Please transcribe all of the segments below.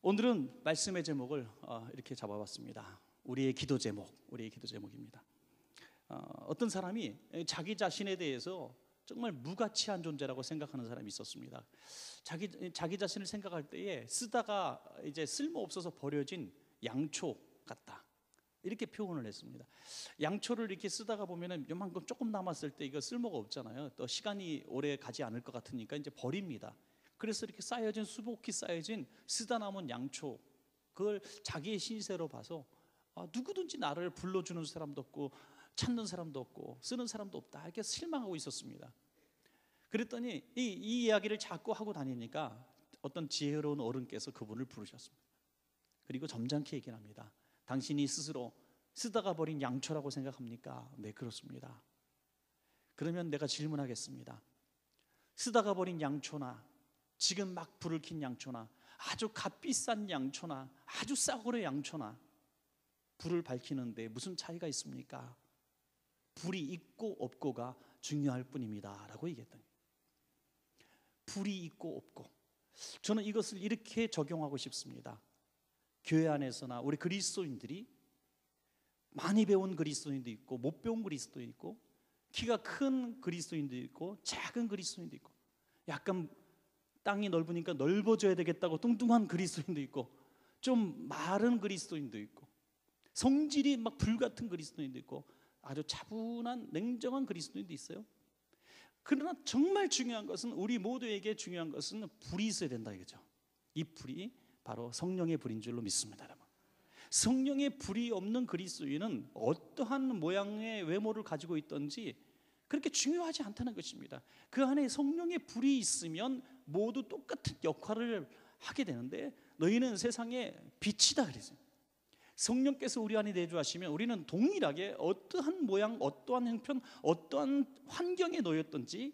오늘은 말씀의 제목을 이렇게 잡아봤습니다. 우리의 기도 제목입니다. 어떤 사람이 자기 자신에 대해서 정말 무가치한 존재라고 생각하는 사람이 있었습니다. 자기 자신을 생각할 때에 쓰다가 이제 쓸모없어서 버려진 양초 같다, 이렇게 표현을 했습니다. 양초를 이렇게 쓰다가 보면은 요만큼 조금 남았을 때 이거 쓸모가 없잖아요. 또 시간이 오래 가지 않을 것 같으니까 이제 버립니다. 그래서 이렇게 쌓여진, 수북히 쌓여진 쓰다 남은 양초, 그걸 자기의 신세로 봐서 누구든지 나를 불러주는 사람도 없고 찾는 사람도 없고 쓰는 사람도 없다, 이렇게 실망하고 있었습니다. 그랬더니 이 이야기를 자꾸 하고 다니니까 어떤 지혜로운 어른께서 그분을 부르셨습니다. 그리고 점잖게 얘기를 합니다. 당신이 스스로 쓰다가 버린 양초라고 생각합니까? 네, 그렇습니다. 그러면 내가 질문하겠습니다. 쓰다가 버린 양초나 지금 막 불을 킨 양초나 아주 값비싼 양초나 아주 싸구려 양초나 불을 밝히는데 무슨 차이가 있습니까? 불이 있고 없고가 중요할 뿐입니다 라고 얘기했더니, 불이 있고 없고, 저는 이것을 이렇게 적용하고 싶습니다. 교회 안에서나 우리 그리스도인들이 많이 배운 그리스도인도 있고 못 배운 그리스도인도 있고, 키가 큰 그리스도인도 있고 작은 그리스도인도 있고, 약간 땅이 넓으니까 넓어져야 되겠다고 뚱뚱한 그리스도인도 있고, 좀 마른 그리스도인도 있고, 성질이 막 불같은 그리스도인도 있고, 아주 차분한 냉정한 그리스도인도 있어요. 그러나 정말 중요한 것은, 우리 모두에게 중요한 것은 불이 있어야 된다 이거죠. 이 불이 바로 성령의 불인 줄로 믿습니다, 여러분. 성령의 불이 없는 그리스도인은 어떠한 모양의 외모를 가지고 있든지 그렇게 중요하지 않다는 것입니다. 그 안에 성령의 불이 있으면 모두 똑같은 역할을 하게 되는데, 너희는 세상의 빛이다 그랬어요. 성령께서 우리 안에 내주하시면 우리는 동일하게 어떠한 모양, 어떠한 형편, 어떠한 환경에 놓였든지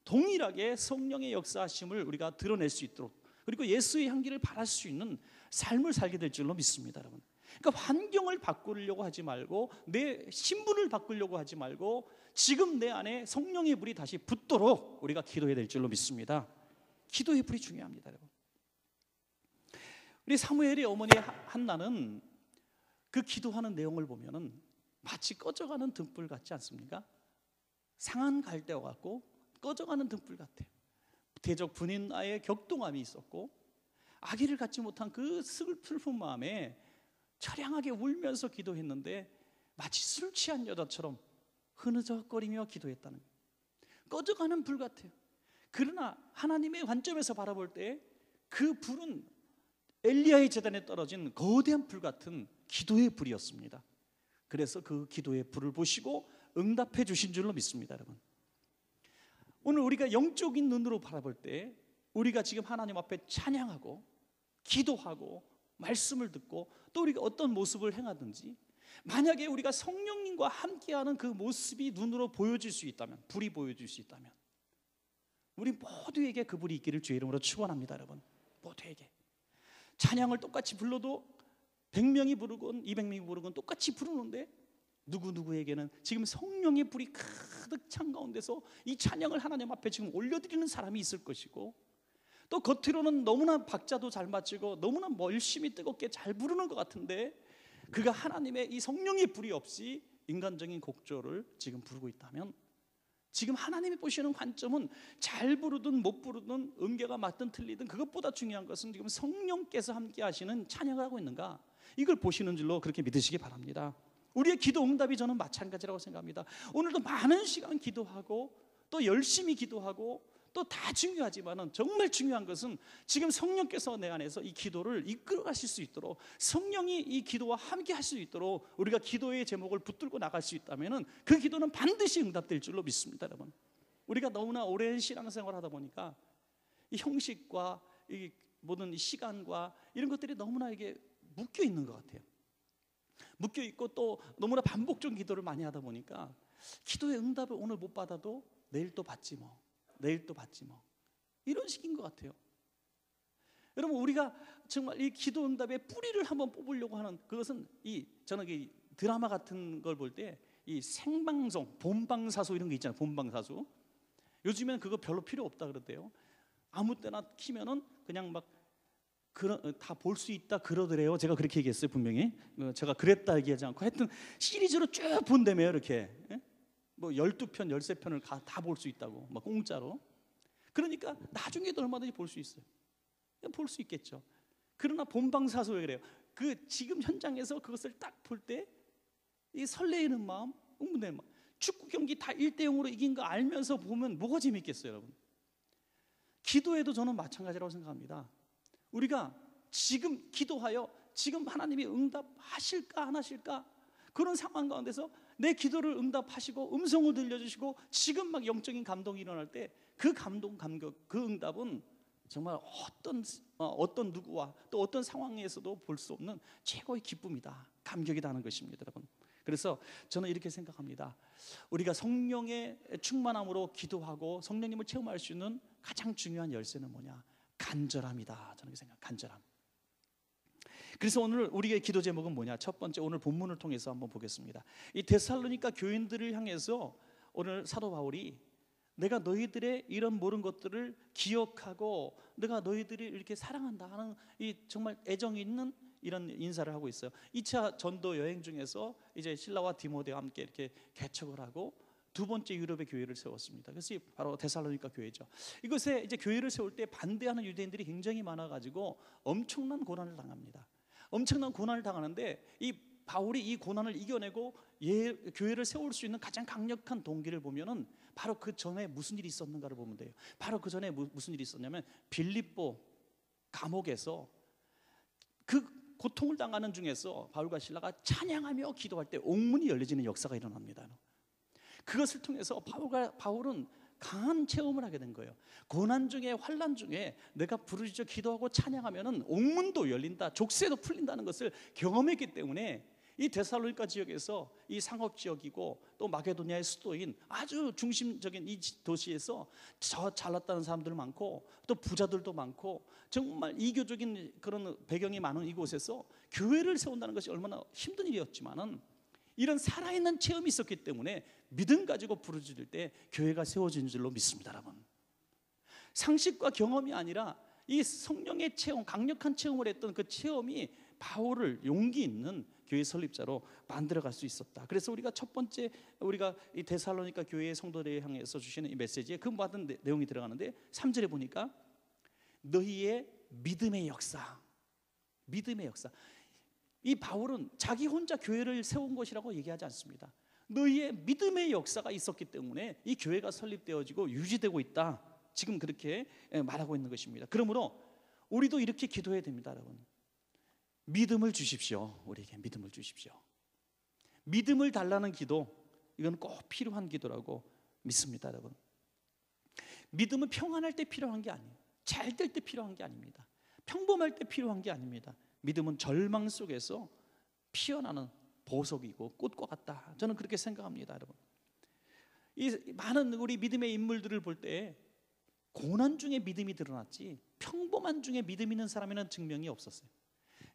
동일하게 성령의 역사하심을 우리가 드러낼 수 있도록, 그리고 예수의 향기를 발할 수 있는 삶을 살게 될 줄로 믿습니다, 여러분. 그러니까 환경을 바꾸려고 하지 말고, 내 신분을 바꾸려고 하지 말고, 지금 내 안에 성령의 불이 다시 붙도록 우리가 기도해야 될 줄로 믿습니다. 기도의 불이 중요합니다, 여러분. 우리 사무엘의 어머니 한나는 그 기도하는 내용을 보면은 마치 꺼져가는 등불 같지 않습니까? 상한 갈대와 같고 꺼져가는 등불 같아요. 대적 분인과의 격동함이 있었고, 아기를 갖지 못한 그 슬픈 마음에 처량하게 울면서 기도했는데 마치 술 취한 여자처럼 흐느적거리며 기도했다는 거예요. 꺼져가는 불 같아요. 그러나 하나님의 관점에서 바라볼 때 그 불은 엘리야의 제단에 떨어진 거대한 불 같은 기도의 불이었습니다. 그래서 그 기도의 불을 보시고 응답해 주신 줄로 믿습니다, 여러분. 오늘 우리가 영적인 눈으로 바라볼 때, 우리가 지금 하나님 앞에 찬양하고 기도하고 말씀을 듣고 또 우리가 어떤 모습을 행하든지, 만약에 우리가 성령님과 함께하는 그 모습이 눈으로 보여질 수 있다면, 불이 보여질 수 있다면, 우리 모두에게 그 불이 있기를 주의 이름으로 축원합니다, 여러분. 모두에게. 찬양을 똑같이 불러도 100명이 부르건 200명이 부르건 똑같이 부르는데, 누구에게는 지금 성령의 불이 가득 찬 가운데서 이 찬양을 하나님 앞에 지금 올려드리는 사람이 있을 것이고, 또 겉으로는 너무나 박자도 잘 맞추고 너무나 열심히 뜨겁게 잘 부르는 것 같은데, 그가 하나님의 이 성령의 불이 없이 인간적인 곡조를 지금 부르고 있다면, 지금 하나님이 보시는 관점은 잘 부르든 못 부르든 음계가 맞든 틀리든 그것보다 중요한 것은 지금 성령께서 함께 하시는 찬양을 하고 있는가, 이걸 보시는 줄로 그렇게 믿으시기 바랍니다. 우리의 기도 응답이 저는 마찬가지라고 생각합니다. 오늘도 많은 시간 기도하고 또 열심히 기도하고 또 다 중요하지만 정말 중요한 것은 지금 성령께서 내 안에서 이 기도를 이끌어 가실 수 있도록, 성령이 이 기도와 함께 할 수 있도록 우리가 기도의 제목을 붙들고 나갈 수 있다면 그 기도는 반드시 응답될 줄로 믿습니다, 여러분. 우리가 너무나 오랜 신앙생활을 하다 보니까 이 형식과 이 모든 시간과 이런 것들이 너무나 이게 묶여 있는 것 같아요. 묶여 있고 또 너무나 반복적인 기도를 많이 하다 보니까 기도의 응답을 오늘 못 받아도 내일 또 받지 뭐, 내일 또 받지 뭐, 이런 식인 것 같아요. 여러분, 우리가 정말 이 기도 응답의 뿌리를 한번 뽑으려고 하는 그것은, 저는 이 드라마 같은 걸 볼 때 이 생방송, 본방사수 이런 게 있잖아요. 본방사수. 요즘에는 그거 별로 필요 없다 그러대요. 아무 때나 키면은 그냥 막 다 볼 수 있다 그러더래요. 제가 그렇게 얘기했어요. 분명히 제가 그랬다 얘기하지 않고 하여튼 시리즈로 쭉 본다며요. 이렇게 뭐 12편 13편을 다 볼 수 있다고 막 공짜로. 그러니까 나중에도 얼마든지 볼 수 있어요. 볼 수 있겠죠. 그러나 본방사수에 그래요. 그 지금 현장에서 그것을 딱 볼 때 이 설레이는 마음, 흥분되는 마음. 축구 경기 다 1대0으로 이긴 거 알면서 보면 뭐가 재밌겠어요, 여러분? 기도해도 저는 마찬가지라고 생각합니다. 우리가 지금 기도하여 지금 하나님이 응답하실까 안 하실까 그런 상황 가운데서 내 기도를 응답하시고 음성을 들려주시고 지금 막 영적인 감동이 일어날 때 그 감동, 감격, 그 응답은 정말 어떤 누구와 또 어떤 상황에서도 볼 수 없는 최고의 기쁨이다, 감격이다 하는 것입니다, 여러분. 그래서 저는 이렇게 생각합니다. 우리가 성령의 충만함으로 기도하고 성령님을 체험할 수 있는 가장 중요한 열쇠는 뭐냐? 간절함이다. 저는 생각합니다. 간절함. 그래서 오늘 우리의 기도 제목은 뭐냐? 첫 번째, 오늘 본문을 통해서 한번 보겠습니다. 이 데살로니가 교인들을 향해서 오늘 사도 바울이 내가 너희들의 이런 모든 것들을 기억하고 내가 너희들이 이렇게 사랑한다 하는 이 정말 애정이 있는 이런 인사를 하고 있어요. 2차 전도 여행 중에서 이제 실라와 디모데와 함께 이렇게 개척을 하고 두 번째 유럽의 교회를 세웠습니다. 그것이 바로 데살로니가 교회죠. 이곳에 이제 교회를 세울 때 반대하는 유대인들이 굉장히 많아가지고 엄청난 고난을 당합니다. 엄청난 고난을 당하는데 이 바울이 이 고난을 이겨내고 교회를 세울 수 있는 가장 강력한 동기를 보면은 바로 그 전에 무슨 일이 있었는가를 보면 돼요. 바로 그 전에 무슨 일이 있었냐면 빌립보 감옥에서 그 고통을 당하는 중에서 바울과 실라가 찬양하며 기도할 때 옥문이 열려지는 역사가 일어납니다. 그것을 통해서 바울은 강한 체험을 하게 된 거예요. 고난 중에 환난 중에 내가 부르짖어 기도하고 찬양하면은 옥문도 열린다, 족쇄도 풀린다는 것을 경험했기 때문에 이 데살로니가 지역에서 이 상업 지역이고 또 마게도니아의 수도인 아주 중심적인 이 도시에서 저 잘났다는 사람들 많고 또 부자들도 많고 정말 이교적인 그런 배경이 많은 이곳에서 교회를 세운다는 것이 얼마나 힘든 일이었지만은 이런 살아있는 체험이 있었기 때문에 믿음 가지고 부르짖을 때 교회가 세워진 줄로 믿습니다, 여러분. 상식과 경험이 아니라 이 성령의 체험, 강력한 체험을 했던 그 체험이 바울을 용기 있는 교회 설립자로 만들어갈 수 있었다. 그래서 우리가 첫 번째 우리가 이 데살로니가 교회의 성도들에 향해서 주시는 이 메시지에 그 받은 내용이 들어가는데 3절에 보니까 너희의 믿음의 역사, 믿음의 역사. 이 바울은 자기 혼자 교회를 세운 것이라고 얘기하지 않습니다. 너희의 믿음의 역사가 있었기 때문에 이 교회가 설립되어지고 유지되고 있다. 지금 그렇게 말하고 있는 것입니다. 그러므로 우리도 이렇게 기도해야 됩니다, 여러분. 믿음을 주십시오. 우리에게 믿음을 주십시오. 믿음을 달라는 기도, 이건 꼭 필요한 기도라고 믿습니다, 여러분. 믿음은 평안할 때 필요한 게 아니에요. 잘 될 때 필요한 게 아닙니다. 평범할 때 필요한 게 아닙니다. 믿음은 절망 속에서 피어나는 보석이고 꽃과 같다. 저는 그렇게 생각합니다, 여러분. 이 많은 우리 믿음의 인물들을 볼 때 고난 중에 믿음이 드러났지 평범한 중에 믿음 있는 사람에는 증명이 없었어요.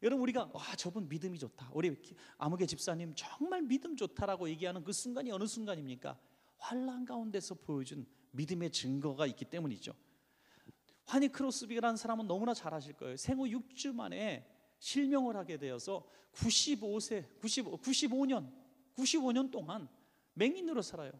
여러분, 우리가 저분 믿음이 좋다, 우리 아무개 집사님 정말 믿음 좋다라고 얘기하는 그 순간이 어느 순간입니까? 환난 가운데서 보여준 믿음의 증거가 있기 때문이죠. 환희 크로스비라는 사람은 너무나 잘 아실 거예요. 생후 6주 만에 실명을 하게 되어서 95년 동안 맹인으로 살아요.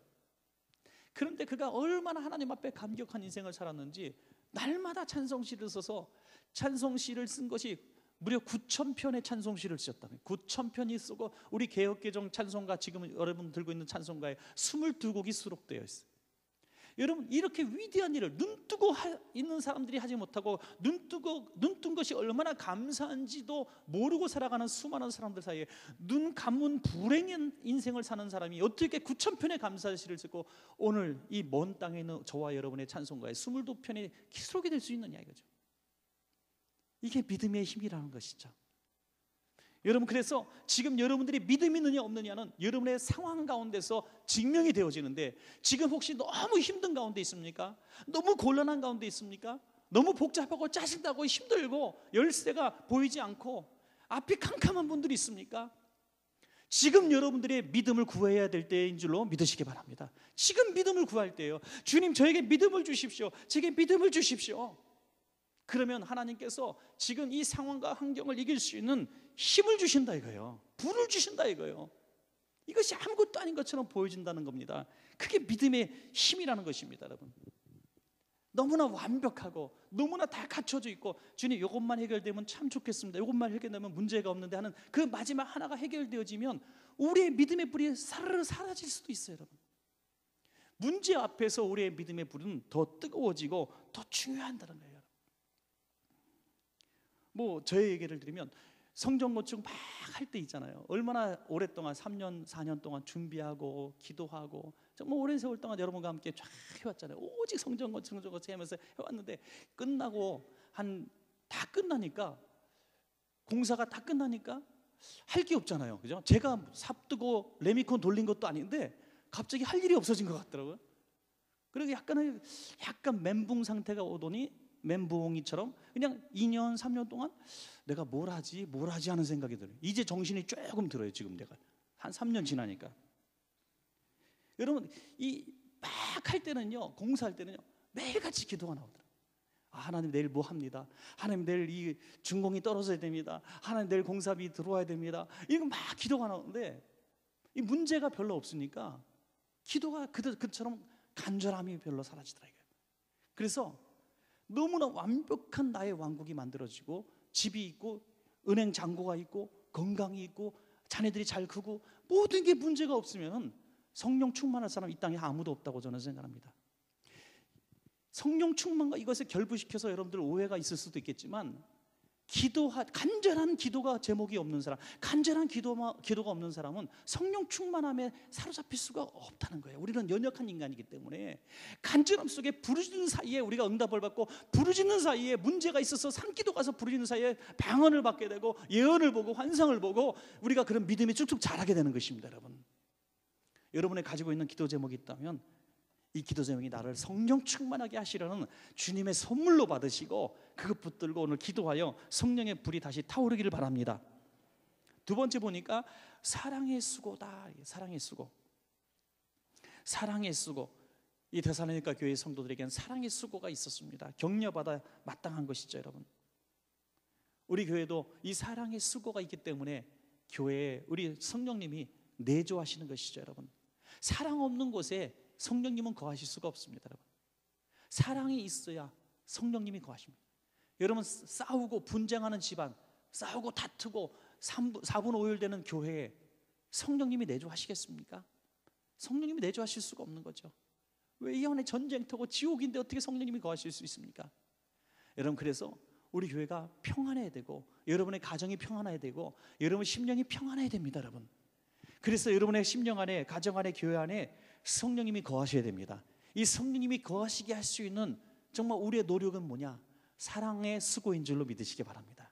그런데 그가 얼마나 하나님 앞에 감격한 인생을 살았는지 날마다 찬송시를 써서 찬송시를 쓴 것이 무려 9,000편의 찬송시를 쓰셨다는 거예요. 9,000편이 쓰고 우리 개혁개정 찬송가, 지금 여러분 들고 있는 찬송가에 22곡이 수록되어 있어요. 여러분, 이렇게 위대한 일을 눈뜨고 있는 사람들이 하지 못하고 눈뜬 것이 얼마나 감사한지도 모르고 살아가는 수많은 사람들 사이에 눈 감은 불행한 인생을 사는 사람이 어떻게 9,000편의 감사시를 쓰고 오늘 이 먼 땅에 있는 저와 여러분의 찬송가에 22편이 수록이 될 수 있느냐 이거죠. 이게 믿음의 힘이라는 것이죠. 여러분, 그래서 지금 여러분들이 믿음이 있느냐 없느냐는 여러분의 상황 가운데서 증명이 되어지는데, 지금 혹시 너무 힘든 가운데 있습니까? 너무 곤란한 가운데 있습니까? 너무 복잡하고 짜증나고 힘들고 열쇠가 보이지 않고 앞이 캄캄한 분들이 있습니까? 지금 여러분들의 믿음을 구해야 될 때인 줄로 믿으시기 바랍니다. 지금 믿음을 구할 때예요. 주님, 저에게 믿음을 주십시오. 제게 믿음을 주십시오. 그러면 하나님께서 지금 이 상황과 환경을 이길 수 있는 힘을 주신다 이거예요. 불을 주신다 이거예요. 이것이 아무것도 아닌 것처럼 보여진다는 겁니다. 그게 믿음의 힘이라는 것입니다, 여러분. 너무나 완벽하고 너무나 다 갖춰져 있고, 주님 이것만 해결되면 참 좋겠습니다, 이것만 해결되면 문제가 없는데 하는 그 마지막 하나가 해결되어지면 우리의 믿음의 불이 사르르 사라질 수도 있어요, 여러분. 문제 앞에서 우리의 믿음의 불은 더 뜨거워지고 더 중요한다는 거예요. 뭐 저의 얘기를 드리면 성전 건축 막 할 때 있잖아요. 얼마나 오랫동안 3년 4년 동안 준비하고 기도하고 정말 오랜 세월 동안 여러분과 함께 쫙 해왔잖아요. 오직 성전 건축 하면서 해왔는데, 끝나고 다 끝나니까, 공사가 다 끝나니까 할 게 없잖아요, 그죠? 제가 삽뜨고 레미콘 돌린 것도 아닌데 갑자기 할 일이 없어진 것 같더라고요. 그리고 약간 멘붕 상태가 오더니, 멘붕이처럼 그냥 2년 3년 동안 내가 뭘 하지 하는 생각이 들어요. 이제 정신이 조금 들어요. 지금 내가 한 3년 지나니까. 여러분, 이 막 할 때는요, 공사할 때는요, 매일같이 기도가 나오더라고요. 하나님 내일 뭐 합니다. 하나님 내일 이 준공이 떨어져야 됩니다. 하나님 내일 공사비 들어와야 됩니다. 이거 막 기도가 나오는데, 이 문제가 별로 없으니까 기도가 그처럼 간절함이 별로 사라지더라고요. 그래서 너무나 완벽한 나의 왕국이 만들어지고, 집이 있고 은행 잔고가 있고 건강이 있고 자녀들이 잘 크고 모든 게 문제가 없으면 성령 충만할 사람 이 땅에 아무도 없다고 저는 생각합니다. 성령 충만과 이것을 결부시켜서 여러분들 오해가 있을 수도 있겠지만, 간절한 기도가 제목이 없는 사람, 간절한 기도가 없는 사람은 성령 충만함에 사로잡힐 수가 없다는 거예요. 우리는 연약한 인간이기 때문에 간절함 속에 부르짖는 사이에 우리가 응답을 받고, 부르짖는 사이에 문제가 있어서 산기도 가서 부르짖는 사이에 방언을 받게 되고, 예언을 보고 환상을 보고, 우리가 그런 믿음이 쭉쭉 자라게 되는 것입니다. 여러분, 여러분이 가지고 있는 기도 제목이 있다면 이 기도 제목이 나를 성령 충만하게 하시려는 주님의 선물로 받으시고, 그것 붙들고 오늘 기도하여 성령의 불이 다시 타오르기를 바랍니다. 두 번째 보니까 사랑의 수고다. 사랑의 수고. 사랑의 수고. 이 데살로니가 교회 성도들에게는 사랑의 수고가 있었습니다. 격려받아 마땅한 것이죠, 여러분. 우리 교회도 이 사랑의 수고가 있기 때문에 교회에 우리 성령님이 내조하시는 것이죠, 여러분. 사랑 없는 곳에 성령님은 거하실 수가 없습니다, 여러분. 사랑이 있어야 성령님이 거하십니다. 여러분, 싸우고 분쟁하는 집안, 싸우고 다투고 4분 5일 되는 교회에 성령님이 내조하시겠습니까? 성령님이 내조하실 수가 없는 거죠. 왜 이 안에 전쟁터고 지옥인데 어떻게 성령님이 거하실 수 있습니까? 여러분, 그래서 우리 교회가 평안해야 되고, 여러분의 가정이 평안해야 되고, 여러분 심령이 평안해야 됩니다, 여러분. 그래서 여러분의 심령 안에, 가정 안에, 교회 안에 성령님이 거하셔야 됩니다. 이 성령님이 거하시게 할 수 있는 정말 우리의 노력은 뭐냐? 사랑의 수고인 줄로 믿으시기 바랍니다.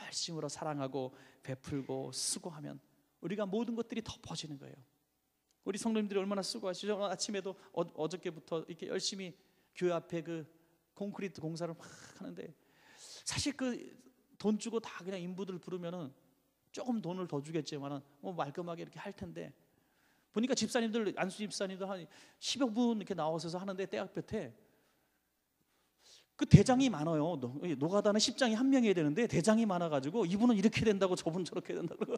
열심으로 사랑하고 베풀고 수고하면 우리가 모든 것들이 덮어지는 거예요. 우리 성도님들이 얼마나 수고하시죠? 아침에도 어저께부터 이렇게 열심히 교회 앞에 그 콘크리트 공사를 막 하는데, 사실 그 돈 주고 다 그냥 인부들 부르면은 조금 돈을 더 주겠지만은 뭐 말끔하게 이렇게 할 텐데, 보니까 집사님들, 안수 집사님들 한 10여 분 이렇게 나와서 하는데, 대학볕에 그 대장이 많아요. 노가다는 10장이 한 명이 해야 되는데 대장이 많아가지고 이분은 이렇게 된다고 저분은 저렇게 된다고.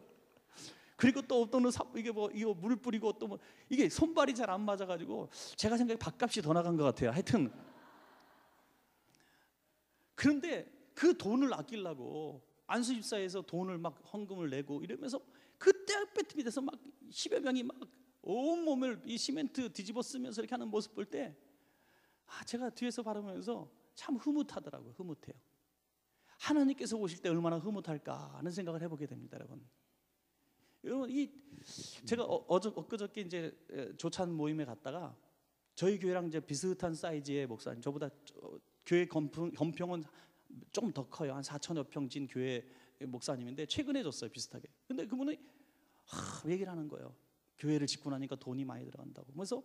그리고 또 어떤 이거 물 뿌리고 또 뭐 이게 손발이 잘 안 맞아가지고 제가 생각에 밥값이 더 나간 것 같아요. 하여튼 그런데 그 돈을 아끼려고 안수 집사에서 돈을 막 헌금을 내고 이러면서 그 대학볕 밑에서 막 10여 명이 막 온몸을 이 시멘트 뒤집어 쓰면서 이렇게 하는 모습 볼 때, 제가 뒤에서 바라보면서 참 흐뭇하더라고요. 흐뭇해요. 하나님께서 오실 때 얼마나 흐뭇할까 하는 생각을 해보게 됩니다, 여러분. 여러분, 제가 엊그저께 이제 조찬 모임에 갔다가 저희 교회랑 이제 비슷한 사이즈의 목사님, 저보다 교회 건평은 조금 더 커요. 한 4천여 평 진 교회 목사님인데 최근에 줬어요, 비슷하게. 근데 그분이 얘기를 하는 거예요. 교회를 짓고 나니까 돈이 많이 들어간다고. 그래서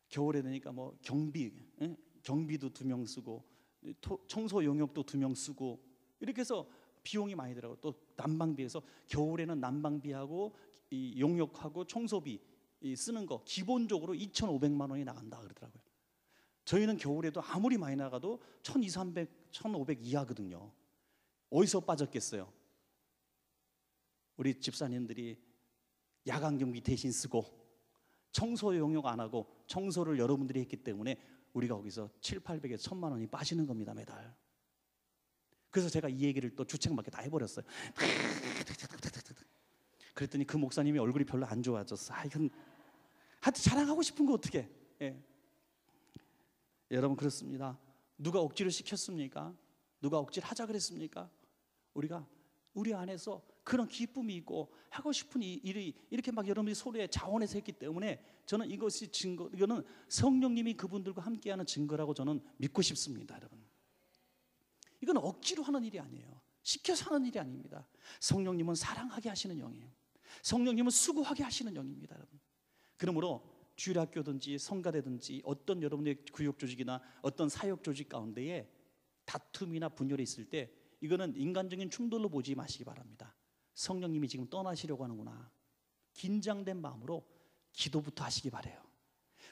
겨울에 되니까 뭐 경비도 2명 쓰고, 청소 용역도 2명 쓰고, 이렇게 해서 비용이 많이 들어가고, 또 난방비에서 겨울에는 난방비하고 이 용역하고 청소비 쓰는 거 기본적으로 2,500만 원이 나간다 그러더라고요. 저희는 겨울에도 아무리 많이 나가도 1,200, 1500 이하거든요. 어디서 빠졌겠어요? 우리 집사님들이 야간 경비 대신 쓰고 청소 용역 안 하고 청소를 여러분들이 했기 때문에 우리가 거기서 700~800에서 1000만 원이 빠지는 겁니다, 매달. 그래서 제가 이 얘기를 또 주책맞게 다 해버렸어요. 그랬더니 그 목사님이 얼굴이 별로 안 좋아졌어. 이건 하여튼 자랑하고 싶은 거 어떻게? 예. 여러분, 그렇습니다. 누가 억지로 시켰습니까? 누가 억지로 하자 그랬습니까? 우리가 우리 안에서 그런 기쁨이 있고 하고 싶은 일이 이렇게 막 여러분들이 소리에 자원해서 했기 때문에 저는 이것이 증거, 이거는 성령님이 그분들과 함께하는 증거라고 저는 믿고 싶습니다, 여러분. 이건 억지로 하는 일이 아니에요. 시켜서 하는 일이 아닙니다. 성령님은 사랑하게 하시는 영이에요. 성령님은 수고하게 하시는 영입니다, 여러분. 그러므로 주일학교든지 성가대든지 어떤 여러분의 구역조직이나 어떤 사역조직 가운데에 다툼이나 분열이 있을 때 이거는 인간적인 충돌로 보지 마시기 바랍니다. 성령님이 지금 떠나시려고 하는구나. 긴장된 마음으로 기도부터 하시기 바라요.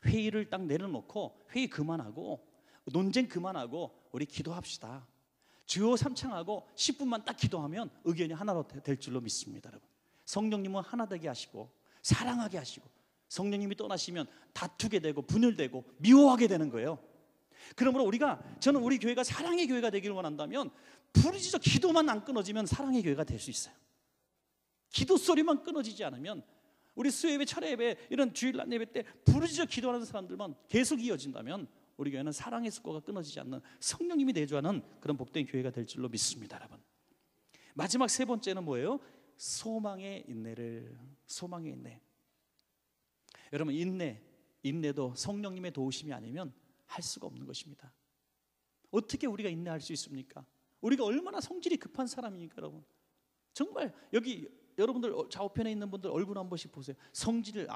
회의를 딱 내려놓고 회의 그만하고 논쟁 그만하고 우리 기도합시다. 주여 삼창하고 10분만 딱 기도하면 의견이 하나로 될 줄로 믿습니다, 여러분. 성령님은 하나 되게 하시고 사랑하게 하시고, 성령님이 떠나시면 다투게 되고 분열되고 미워하게 되는 거예요. 그러므로 저는 우리 교회가 사랑의 교회가 되기를 원한다면 부르짖어 기도만 안 끊어지면 사랑의 교회가 될 수 있어요. 기도 소리만 끊어지지 않으면, 우리 수요예배, 철야예배, 이런 주일날 예배 때 부르짖어 기도하는 사람들만 계속 이어진다면 우리 교회는 사랑의 습관가 끊어지지 않는 성령님이 내주하는 그런 복된 교회가 될 줄로 믿습니다, 여러분. 마지막 세 번째는 뭐예요? 소망의 인내를. 소망의 인내. 여러분, 인내도 성령님의 도우심이 아니면 할 수가 없는 것입니다. 어떻게 우리가 인내할 수 있습니까? 우리가 얼마나 성질이 급한 사람이니까, 여러분. 정말 여기 여러분들 좌우편에 있는 분들 얼굴 한 번씩 보세요. 성질을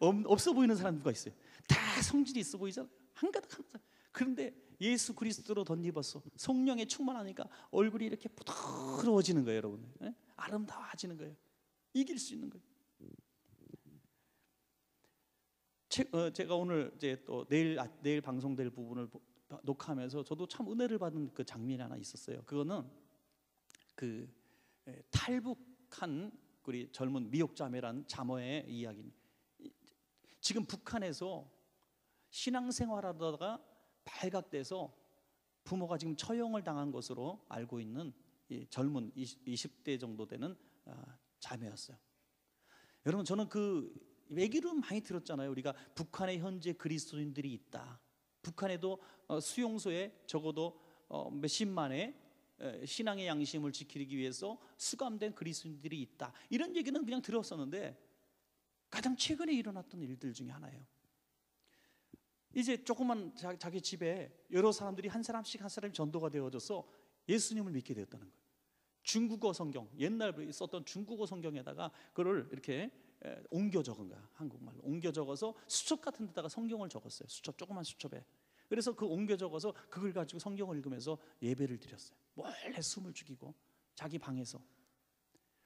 없어 보이는 사람 누가 있어요? 다 성질이 있어 보이잖아요. 한가득한 사람. 그런데 예수 그리스도로 덧입어서 성령에 충만하니까 얼굴이 이렇게 부드러워지는 거예요, 여러분. 네? 아름다워지는 거예요. 이길 수 있는 거예요. 제가 오늘 이제 또 내일 방송될 부분을 녹화하면서 저도 참 은혜를 받은 그 장면이 하나 있었어요. 그거는 그 탈북한 우리 젊은 미옥자매란 자매의 이야기입니다. 지금 북한에서 신앙생활하다가 발각돼서 부모가 지금 처형을 당한 것으로 알고 있는 이 젊은 20대 정도 되는 자매였어요. 여러분, 저는 그 얘기를 많이 들었잖아요. 우리가 북한에 현재 그리스도인들이 있다. 북한에도 수용소에 적어도 몇십만의 신앙의 양심을 지키기 위해서 수감된 그리스도인들이 있다. 이런 얘기는 그냥 들었었는데 가장 최근에 일어났던 일들 중에 하나예요. 이제 조그만 자기 집에 여러 사람들이 한 사람씩 전도가 되어져서 예수님을 믿게 되었다는 거예요. 중국어 성경, 옛날 썼던 중국어 성경에다가 그걸 이렇게 옮겨 적은 거야. 한국말로 옮겨 적어서 수첩 같은 데다가 성경을 적었어요. 조그만 수첩에. 그래서 그 옮겨 적어서 그걸 가지고 성경을 읽으면서 예배를 드렸어요. 몰래 숨을 죽이고 자기 방에서.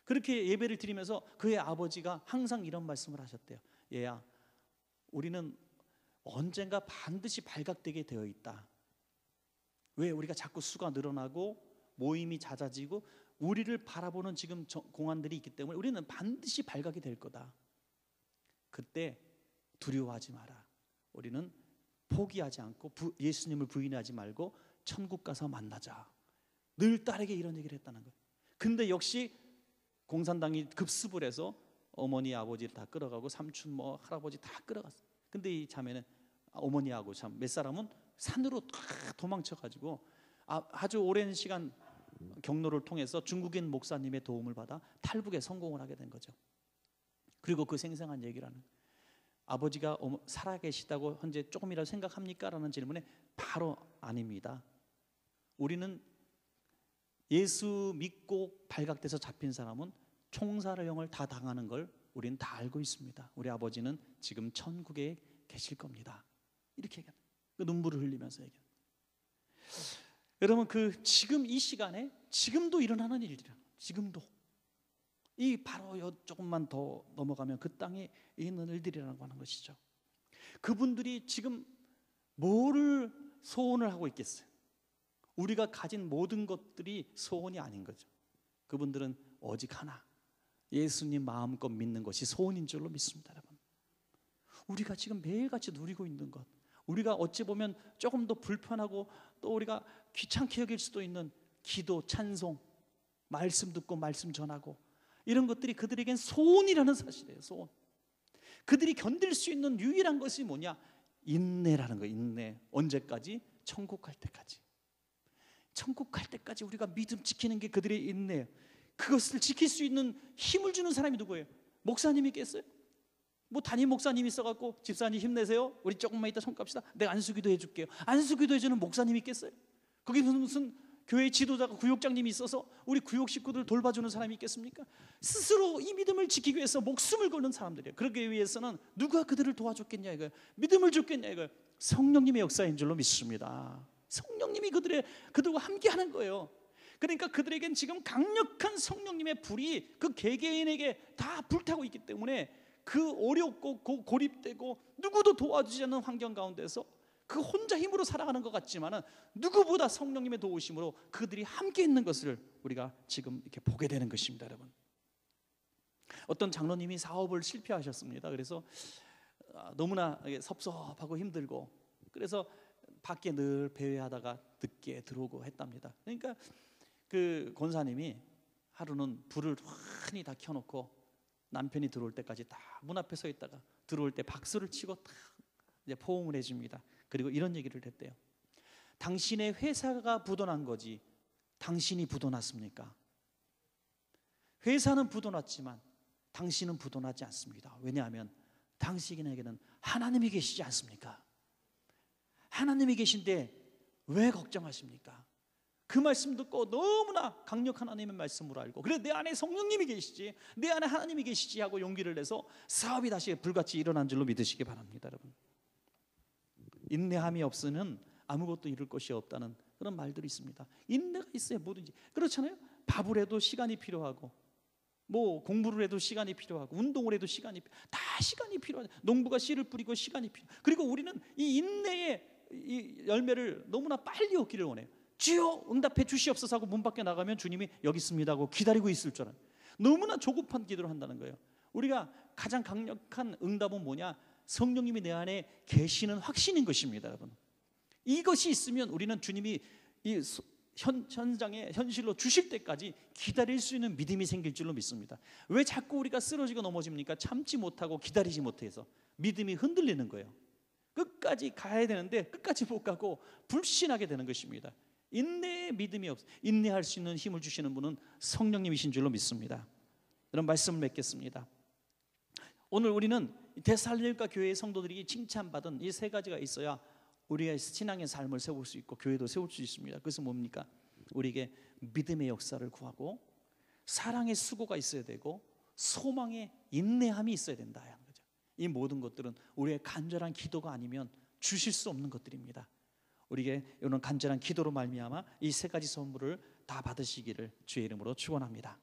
그렇게 예배를 드리면서 그의 아버지가 항상 이런 말씀을 하셨대요. 얘야, 우리는 언젠가 반드시 발각되게 되어 있다. 왜? 우리가 자꾸 수가 늘어나고 모임이 잦아지고 우리를 바라보는 지금 공안들이 있기 때문에 우리는 반드시 발각이 될 거다. 그때 두려워하지 마라. 우리는 포기하지 않고 예수님을 부인하지 말고 천국 가서 만나자. 늘 딸에게 이런 얘기를 했다는 거예요. 근데 역시 공산당이 급습을 해서 어머니 아버지를 다 끌어가고 삼촌 할아버지 다 끌어갔어요. 근데 이 자매는 어머니하고 몇 사람은 산으로 도망쳐가지고 아주 오랜 시간 경로를 통해서 중국인 목사님의 도움을 받아 탈북에 성공을 하게 된 거죠. 그리고 그 생생한 얘기를 하는, 아버지가 살아계시다고 현재 조금이라도 생각합니까? 라는 질문에 바로 아닙니다. 우리는 예수 믿고 발각돼서 잡힌 사람은 총살형을 다 당하는 걸 우리는 다 알고 있습니다. 우리 아버지는 지금 천국에 계실 겁니다. 이렇게 얘기합니다. 그 눈물을 흘리면서 얘기합니다. 여러분, 그 지금 이 시간에 지금도 일어나는 일들이야. 지금도 이 바로 조금만 더 넘어가면 그 땅에 있는 일들이라고 하는 것이죠. 그분들이 지금 뭐를 소원을 하고 있겠어요? 우리가 가진 모든 것들이 소원이 아닌 거죠. 그분들은 오직 하나, 예수님 마음껏 믿는 것이 소원인 줄로 믿습니다. 여러분, 우리가 지금 매일같이 누리고 있는 것, 우리가 어찌 보면 조금 더 불편하고 또 우리가 귀찮게 여길 수도 있는 기도, 찬송, 말씀 듣고 말씀 전하고, 이런 것들이 그들에겐 소원이라는 사실이에요. 소원. 그들이 견딜 수 있는 유일한 것이 뭐냐? 인내라는 거예요. 인내. 언제까지? 천국 갈 때까지. 천국 갈 때까지 우리가 믿음 지키는 게 그들의 인내예요. 그것을 지킬 수 있는 힘을 주는 사람이 누구예요? 목사님이 있겠어요? 뭐 담임 목사님이 있어갖고 집사님 힘내세요, 우리 조금만 이따 손갑시다, 내가 안수기도 해줄게요. 안수기도 해주는 목사님이 있겠어요? 거기 무슨 교회 지도자가 구역장님이 있어서 우리 구역 식구들 돌봐주는 사람이 있겠습니까? 스스로 이 믿음을 지키기 위해서 목숨을 걸는 사람들이에요. 그러기 위해서는 누가 그들을 도와줬겠냐 이거예요. 믿음을 줬겠냐 이거예요. 성령님의 역사인 줄로 믿습니다. 성령님이 그들과 함께하는 거예요. 그러니까 그들에겐 지금 강력한 성령님의 불이 그 개개인에게 다 불타고 있기 때문에 그 어렵고 고립되고 누구도 도와주지 않는 환경 가운데서 그 혼자 힘으로 살아가는 것 같지만은 누구보다 성령님의 도우심으로 그들이 함께 있는 것을 우리가 지금 이렇게 보게 되는 것입니다. 여러분, 어떤 장로님이 사업을 실패하셨습니다. 그래서 너무나 섭섭하고 힘들고, 그래서 밖에 늘 배회하다가 늦게 들어오고 했답니다. 그러니까 그 권사님이 하루는 불을 환히 다 켜놓고 남편이 들어올 때까지 다 문 앞에 서 있다가 들어올 때 박수를 치고 딱 이제 포옹을 해줍니다. 그리고 이런 얘기를 했대요. 당신의 회사가 부도난 거지 당신이 부도났습니까? 회사는 부도났지만 당신은 부도나지 않습니다. 왜냐하면 당신에게는 하나님이 계시지 않습니까? 하나님이 계신데 왜 걱정하십니까? 그 말씀 듣고 너무나 강력한 하나님의 말씀으로 알고, 그래 내 안에 성령님이 계시지, 내 안에 하나님이 계시지 하고 용기를 내서 사업이 다시 불같이 일어난 줄로 믿으시기 바랍니다. 여러분, 인내함이 없으면 아무것도 이룰 것이 없다는 그런 말들이 있습니다. 인내가 있어야 뭐든지, 그렇잖아요. 밥을 해도 시간이 필요하고, 뭐 공부를 해도 시간이 필요하고, 운동을 해도 시간이 다 시간이 필요하죠. 농부가 씨를 뿌리고 시간이 필요. 그리고 우리는 이 인내의 이 열매를 너무나 빨리 얻기를 원해요. 주여 응답해 주시옵소서 하고 문 밖에 나가면 주님이 여기 있습니다 하고 기다리고 있을 줄 알아요. 너무나 조급한 기도를 한다는 거예요. 우리가 가장 강력한 응답은 뭐냐? 성령님이 내 안에 계시는 확신인 것입니다. 여러분, 이것이 있으면 우리는 주님이 이 현장에 현실로 주실 때까지 기다릴 수 있는 믿음이 생길 줄로 믿습니다. 왜 자꾸 우리가 쓰러지고 넘어집니까? 참지 못하고 기다리지 못해서 믿음이 흔들리는 거예요. 끝까지 가야 되는데 끝까지 못 가고 불신하게 되는 것입니다. 인내의 믿음이 인내할 수 있는 힘을 주시는 분은 성령님이신 줄로 믿습니다. 이런 말씀을 맺겠습니다. 오늘 우리는 데살로니가 교회의 성도들이 칭찬받은 이 세 가지가 있어야 우리가 신앙의 삶을 세울 수 있고 교회도 세울 수 있습니다. 그것은 뭡니까? 우리에게 믿음의 역사를 구하고, 사랑의 수고가 있어야 되고, 소망의 인내함이 있어야 된다 하는 거죠. 이 모든 것들은 우리의 간절한 기도가 아니면 주실 수 없는 것들입니다. 우리에게 이런 간절한 기도로 말미암아 이 세 가지 선물을 다 받으시기를 주의 이름으로 축원합니다.